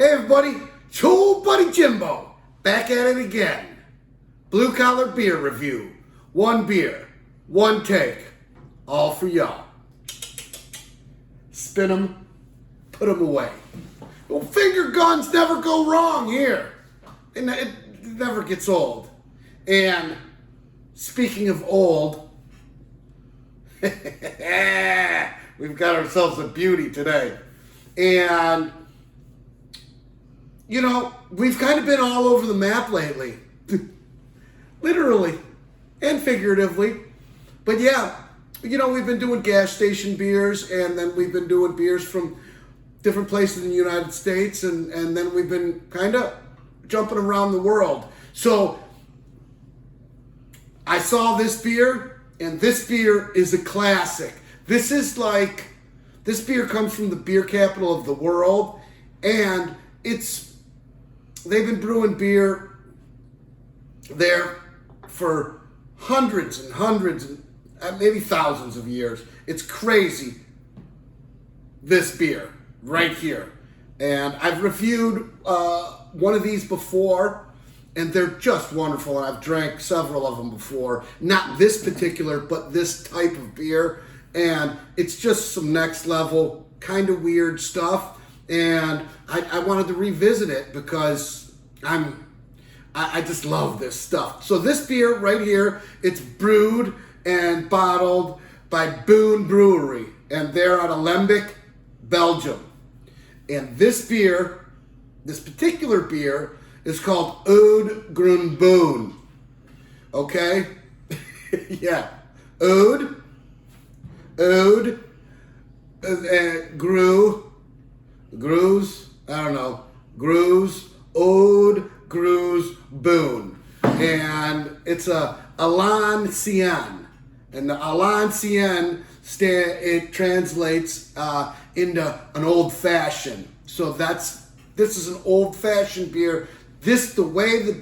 Hey everybody, it's your old buddy Jimbo, back at it again. Blue collar beer review. One beer, one take, all for y'all. Spin them, put them away. Well, finger guns never go wrong here. It never gets old. And speaking of old, we've got ourselves a beauty today. And you know, we've kind of been all over the map lately. Literally and figuratively. But yeah, you know, we've been doing gas station beers, and then we've been doing beers from different places in the United States, and then we've been kind of jumping around the world. So I saw this beer, and this beer is a classic. This beer comes from the beer capital of the world, and they've been brewing beer there for hundreds and hundreds and maybe thousands of years. It's crazy, this beer right here. And I've reviewed one of these before, and they're just wonderful, and I've drank several of them before. Not this particular, but this type of beer. And it's just some next level, kind of weird stuff. And I wanted to revisit it because I just love this stuff. So this beer right here, it's brewed and bottled by Boon Brewery, and they're out of Lambic, Belgium. And this particular beer is called Oude Boon. Okay? Yeah. Oude, Geuze, Boon. And it's a Alancien. And the Alancien, it translates into an old fashioned. So this is an old fashioned beer. The way they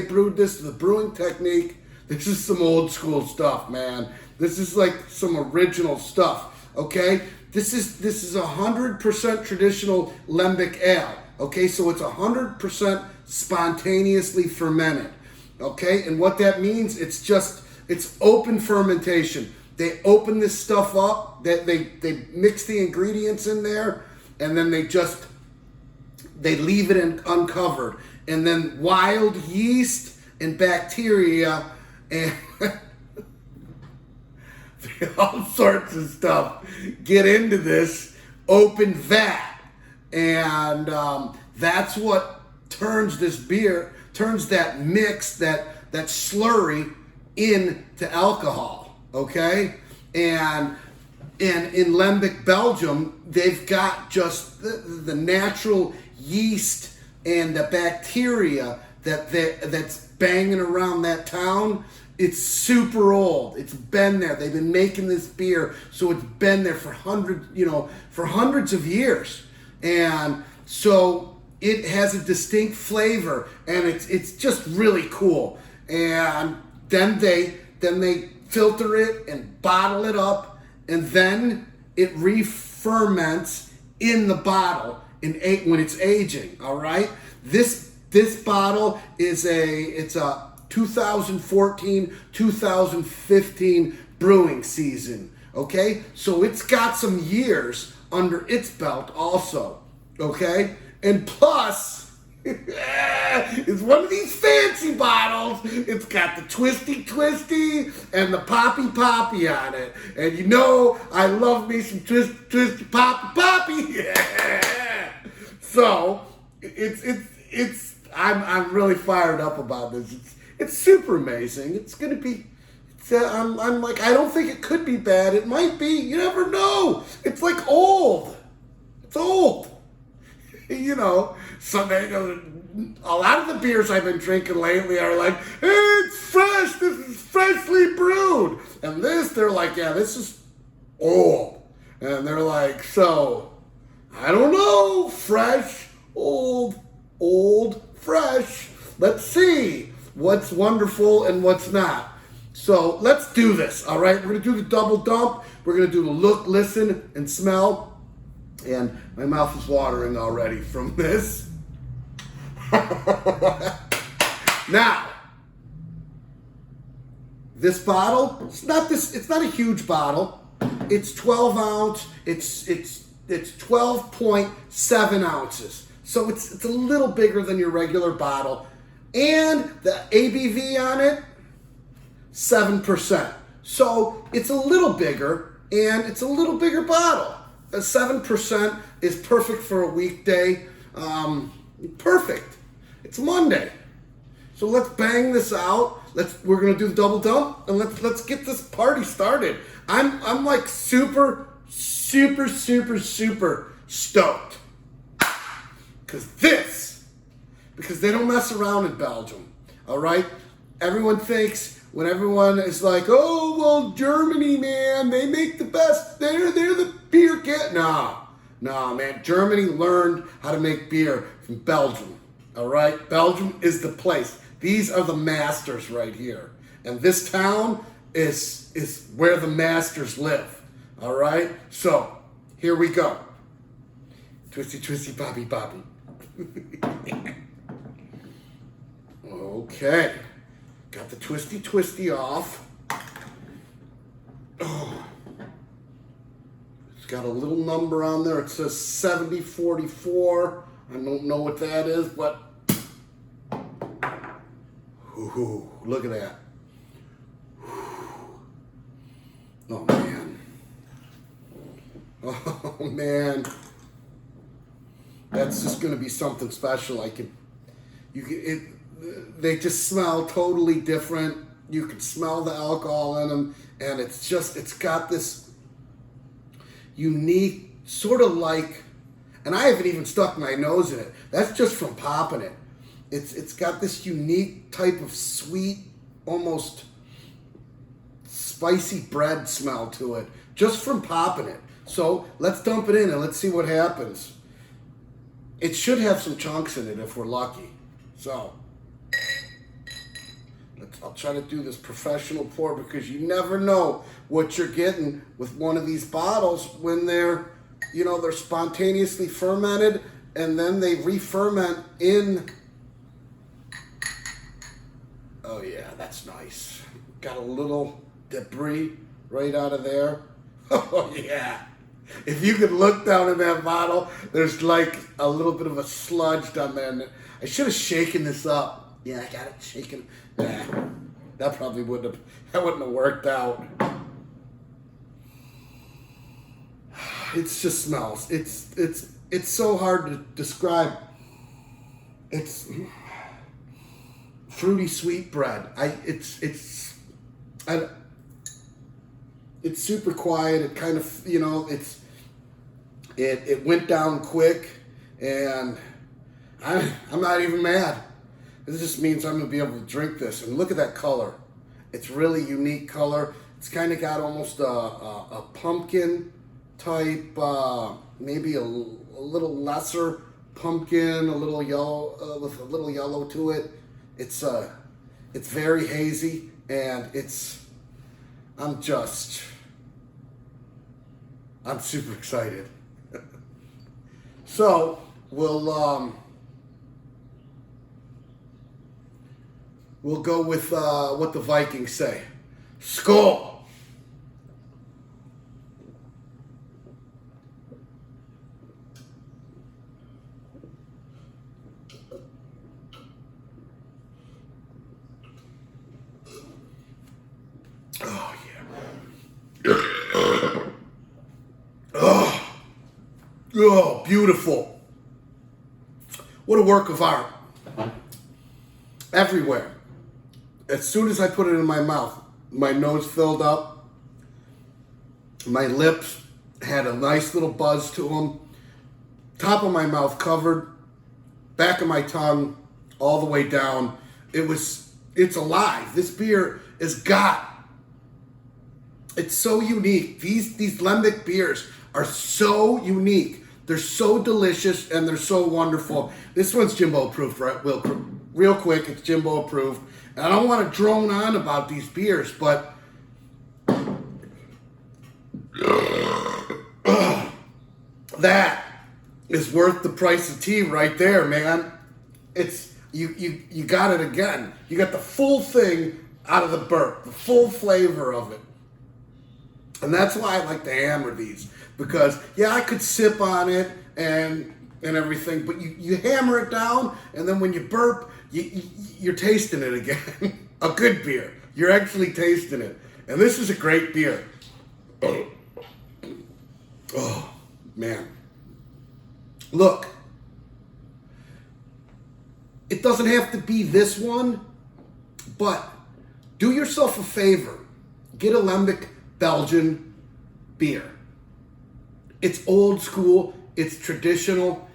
brewed this, the brewing technique, this is some old school stuff, man. This is like some original stuff, okay? This is 100% traditional Lambic ale, okay? So it's 100% spontaneously fermented, okay? And what that means, it's open fermentation. They open this stuff up, they mix the ingredients in there, and then they leave it uncovered. And then wild yeast and bacteria and all sorts of stuff get into this open vat. And that's what turns that mix, that slurry into alcohol, okay? And in Lambic, Belgium, they've got just the natural yeast and the bacteria that's banging around that town. It's super old. It's been there. They've been making this beer, so it's been there for hundreds of years. And so it has a distinct flavor, and it's just really cool. And then they filter it and bottle it up, and then it re-ferments in the bottle when it's aging. All right, this bottle it's a 2014-2015 brewing season. Okay, so it's got some years under its belt also. Okay, and plus, it's one of these fancy bottles. It's got the twisty and the poppy on it. And you know I love me some twisty poppy. Yeah. So I'm really fired up about this. It's super amazing. It's gonna be. I'm like, I don't think it could be bad. It might be. You never know. It's like old. It's old. You know, a lot of the beers I've been drinking lately are like, hey, it's fresh. This is freshly brewed. And they're like, yeah, this is old. And they're like, so, I don't know, fresh, old, fresh. Let's see what's wonderful and what's not. So let's do this, all right? We're going to do the double dump. We're going to do the look, listen, and smell. And my mouth is watering already from this. Now, this bottle, it's not a huge bottle. It's 12 ounce. It's 12.7 ounces. So it's a little bigger than your regular bottle. And the ABV on it, 7%. So it's a little bigger, and it's a little bigger bottle. 7% is perfect for a weekday. Perfect. It's Monday. So let's bang this out. We're gonna do the double dump, and let's get this party started. I'm like super stoked. Because they don't mess around in Belgium. All right? Everyone thinks, when everyone is like, oh, well, Germany, man, they make the best. They're the beer cat. No, man. Germany learned how to make beer from Belgium. All right? Belgium is the place. These are the masters right here. And this town is where the masters live. All right? So, here we go. Twisty, twisty, bobby, bobby. Okay. Got the twisty, twisty off. Oh. It's got a little number on there. It says 7044. I don't know what that is, but ooh, look at that. Oh, man. Oh, man. That's just going to be something special. They just smell totally different. You can smell the alcohol in them, and it's got this unique sort of like, and I haven't even stuck my nose in it. That's just from popping it. It's got this unique type of sweet, almost spicy bread smell to it, just from popping it. So let's dump it in and let's see what happens. It should have some chunks in it if we're lucky. So I'll try to do this professional pour, because you never know what you're getting with one of these bottles when they're spontaneously fermented, and then they re-ferment in. Oh yeah, that's nice. Got a little debris right out of there. Oh yeah. If you could look down in that bottle, there's like a little bit of a sludge down there. I should have shaken this up. Yeah, I got it shaken. Nah, that probably wouldn't have worked out. It just smells. It's so hard to describe. It's fruity sweet bread. It's super quiet. It kind of, it went down quick, and I'm not even mad. This just means I'm gonna be able to drink this. And look at that color. It's really unique color. It's kind of got almost a pumpkin type, maybe a little lesser pumpkin, a little yellow, with a little yellow to it. It's very hazy, and I'm super excited. So we'll go with what the Vikings say. Skål! Oh yeah. Oh, beautiful. What a work of art. Everywhere. As soon as I put it in my mouth, my nose filled up. My lips had a nice little buzz to them. Top of my mouth covered. Back of my tongue all the way down. It's alive. This beer it's so unique. These Lambic beers are so unique. They're so delicious, and they're so wonderful. This one's Jimbo approved, right? Real quick, it's Jimbo approved. And I don't want to drone on about these beers, but that is worth the price of tea right there, man. it's you got it again. You got the full thing out of the burp, the full flavor of it. And that's why I like to hammer these, because yeah, I could sip on it and everything, but you hammer it down, and then when you burp, you're tasting it again. A good beer. You're actually tasting it. And this is a great beer. Oh, man. Look, it doesn't have to be this one, but do yourself a favor. Get a Lambic Belgian beer. It's old school, it's traditional,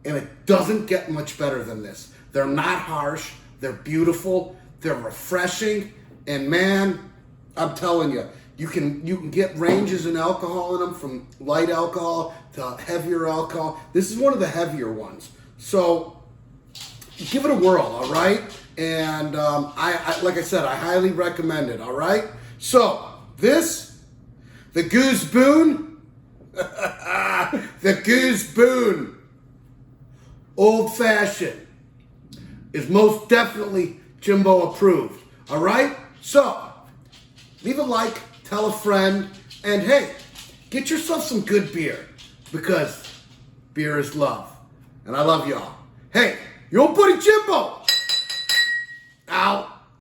and it doesn't get much better than this. They're not harsh, they're beautiful, they're refreshing, and man, I'm telling you, you can get ranges in alcohol in them, from light alcohol to heavier alcohol. This is one of the heavier ones. So give it a whirl, all right? And I like I said, I highly recommend it, all right? So this, the Geuze Boon, the Geuze Boon, old fashioned, is most definitely Jimbo approved, all right? So leave a like, tell a friend, and hey, get yourself some good beer, because beer is love, and I love y'all. Hey, your old buddy Jimbo.